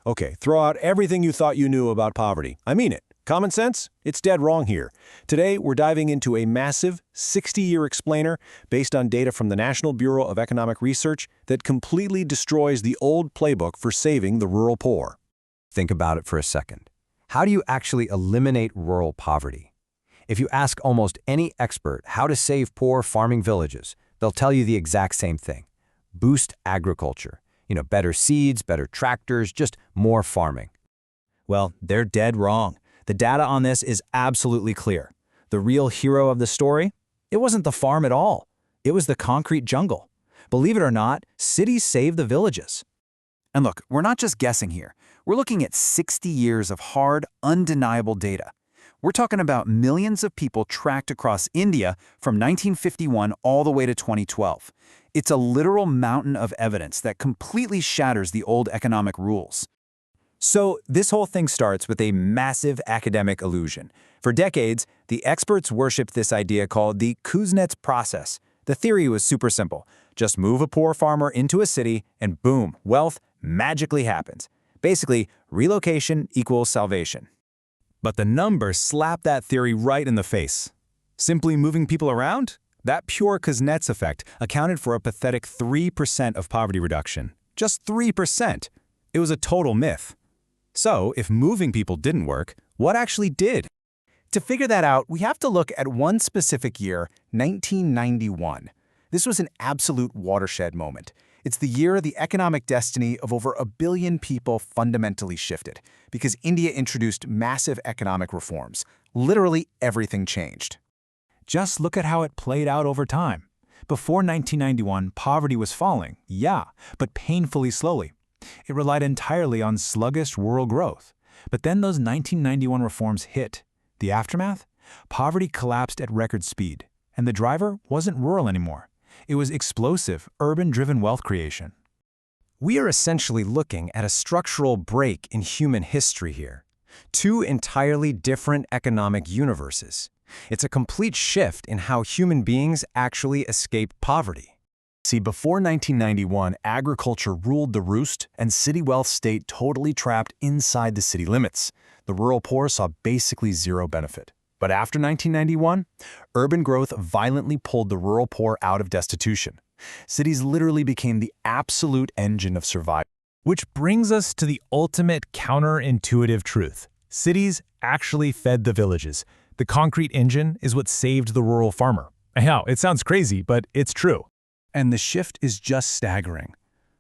Okay, throw out everything you thought you knew about poverty. I mean it. Common sense? It's dead wrong here. Today, we're diving into a massive 60-year explainer based on data from the National Bureau of Economic Research that completely destroys the old playbook for saving the rural poor. Think about it for a second. How do you actually eliminate rural poverty? If you ask almost any expert how to save poor farming villages, they'll tell you the exact same thing. Boost agriculture. Better seeds, better tractors, just more farming. Well, they're dead wrong. The data on this is absolutely clear. The real hero of the story? It wasn't the farm at all. It was the concrete jungle. Believe it or not, cities saved the villages. And look, we're not just guessing here. We're looking at 60 years of hard, undeniable data. We're talking about millions of people tracked across India from 1951 all the way to 2012. It's a literal mountain of evidence that completely shatters the old economic rules. So this whole thing starts with a massive academic illusion. For decades, the experts worshipped this idea called the Kuznets process. The theory was super simple. Just move a poor farmer into a city and boom, wealth magically happens. Basically, relocation equals salvation. But the numbers slap that theory right in the face. Simply moving people around? That pure Kuznets effect accounted for a pathetic 3% of poverty reduction. Just 3%. It was a total myth. So, if moving people didn't work, what actually did? To figure that out, we have to look at one specific year, 1991. This was an absolute watershed moment. It's the year the economic destiny of over 1 billion people fundamentally shifted, because India introduced massive economic reforms. Literally everything changed. Just look at how it played out over time. Before 1991, poverty was falling, yeah, but painfully slowly. It relied entirely on sluggish rural growth. But then those 1991 reforms hit. The aftermath? Poverty collapsed at record speed, and the driver wasn't rural anymore. It was explosive, urban-driven wealth creation. We are essentially looking at a structural break in human history here. Two entirely different economic universes. It's a complete shift in how human beings actually escape poverty. See, before 1991, agriculture ruled the roost and city wealth stayed totally trapped inside the city limits. The rural poor saw basically zero benefit. But after 1991, urban growth violently pulled the rural poor out of destitution. Cities literally became the absolute engine of survival. Which brings us to the ultimate counterintuitive truth. Cities actually fed the villages. The concrete engine is what saved the rural farmer. Now, it sounds crazy, but it's true. And the shift is just staggering.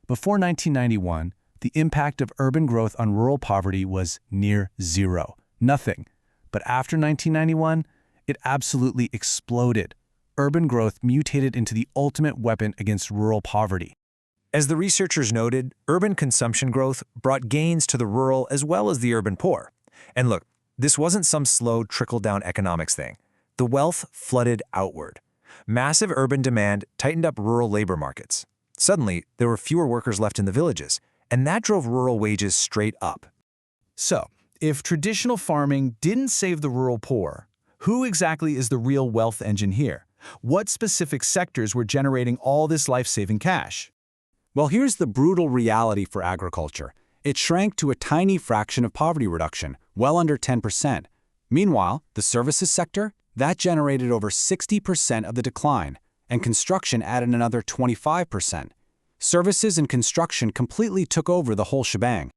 Before 1991, the impact of urban growth on rural poverty was near zero. Nothing. But after 1991, it absolutely exploded. Urban growth mutated into the ultimate weapon against rural poverty. As the researchers noted, urban consumption growth brought gains to the rural as well as the urban poor. And look, this wasn't some slow trickle-down economics thing. The wealth flooded outward. Massive urban demand tightened up rural labor markets. Suddenly, there were fewer workers left in the villages, and that drove rural wages straight up. So, if traditional farming didn't save the rural poor, who exactly is the real wealth engine here? What specific sectors were generating all this life-saving cash? Well, here's the brutal reality for agriculture. It shrank to a tiny fraction of poverty reduction, well under 10%. Meanwhile, the services sector, that generated over 60% of the decline, and construction added another 25%. Services and construction completely took over the whole shebang.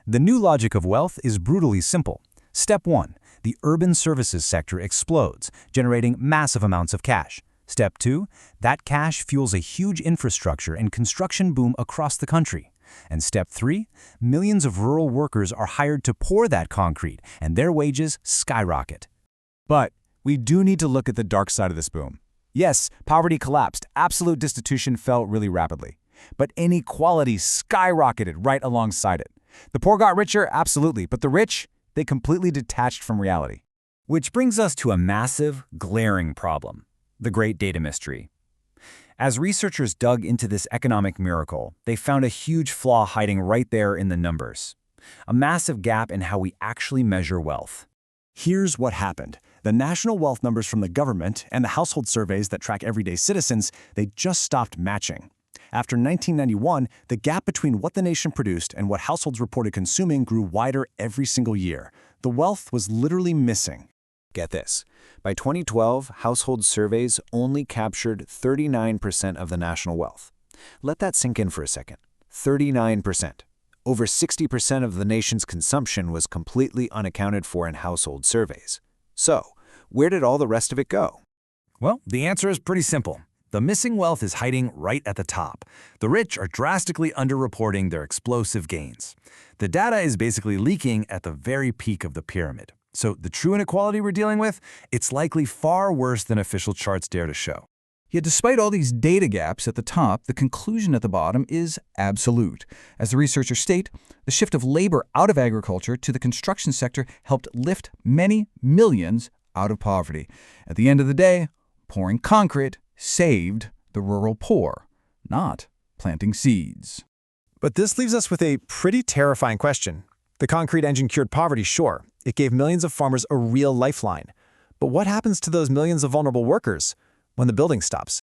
The new logic of wealth is brutally simple. Step 1. The urban services sector explodes, generating massive amounts of cash. Step 2. That cash fuels a huge infrastructure and construction boom across the country. And Step 3. Millions of rural workers are hired to pour that concrete, and their wages skyrocket. But we do need to look at the dark side of this boom. Yes, poverty collapsed. Absolute destitution fell really rapidly. But inequality skyrocketed right alongside it. The poor got richer, absolutely, but the rich, they completely detached from reality. Which brings us to a massive, glaring problem, the great data mystery. As researchers dug into this economic miracle, they found a huge flaw hiding right there in the numbers. A massive gap in how we actually measure wealth. Here's what happened. The national wealth numbers from the government and the household surveys that track everyday citizens, they just stopped matching. After 1991, the gap between what the nation produced and what households reported consuming grew wider every single year. The wealth was literally missing. Get this. By 2012, household surveys only captured 39% of the national wealth. Let that sink in for a second. 39%. Over 60% of the nation's consumption was completely unaccounted for in household surveys. So, where did all the rest of it go? Well, the answer is pretty simple. The missing wealth is hiding right at the top. The rich are drastically underreporting their explosive gains. The data is basically leaking at the very peak of the pyramid. So the true inequality we're dealing with, it's likely far worse than official charts dare to show. Yet despite all these data gaps at the top, the conclusion at the bottom is absolute. As the researchers state, the shift of labor out of agriculture to the construction sector helped lift many millions out of poverty. At the end of the day, pouring concrete saved the rural poor, not planting seeds. But this leaves us with a pretty terrifying question. The concrete engine cured poverty, sure. It gave millions of farmers a real lifeline. But what happens to those millions of vulnerable workers when the building stops?